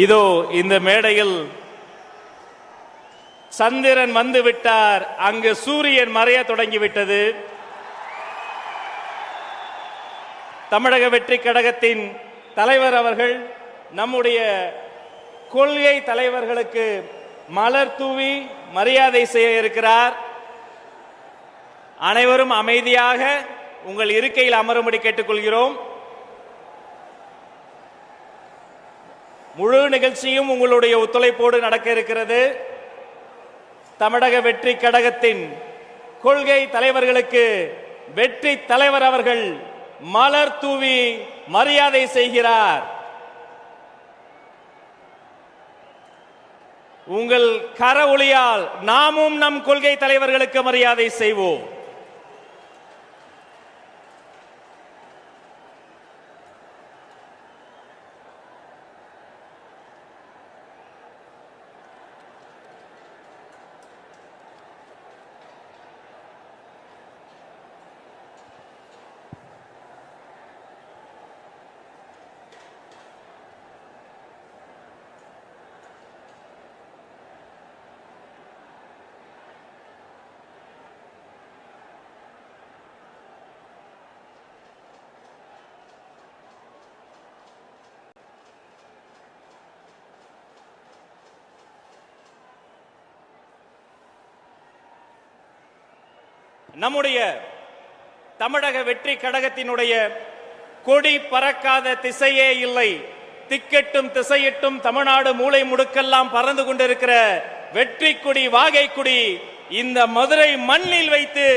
இதோ இந்த மேடையில் சந்திரன் வந்து விட்டார், அங்கு சூரியன் மறைய தொடங்கிவிட்டது. தமிழக வெற்றி கழகத்தின் தலைவர் அவர்கள் நம்முடைய கொள்கை தலைவர்களுக்கு மலர் தூவி மரியாதை செய்ய இருக்கிறார். அனைவரும் அமைதியாக உங்கள் இருக்கையில் அமரும்படி கேட்டுக்கொள்கிறோம். முழு நிகழ்ச்சியும் உங்களுடைய ஒத்துழைப்போடு நடக்க இருக்கிறது. தமிழக வெற்றி கழகத்தின் கொள்கை தலைவர்களுக்கு வெற்றி தலைவர் அவர்கள் மலர் தூவி மரியாதை செய்கிறார். உங்கள் கர ஒளியால் நாமும் நம் கொள்கை தலைவர்களுக்கு மரியாதை செய்வோம். நம்முடைய தமிழக வெற்றி கழகத்தினுடைய கொடி பறக்காத திசையே இல்லை. திக்கெட்டும் திசையிட்டும் தமிழ்நாடு மூலை முடுக்கெல்லாம் பறந்து கொண்டிருக்கிற வெற்றி கொடி, வாகை கொடி இந்த மதுரை மண்ணில் வைத்து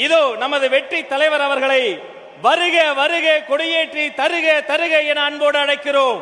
இதோ நமது வெற்றி தலைவர் அவர்களை வருக வருக கொடியேற்றி தருக தருக என அன்போடு அழைக்கிறோம்.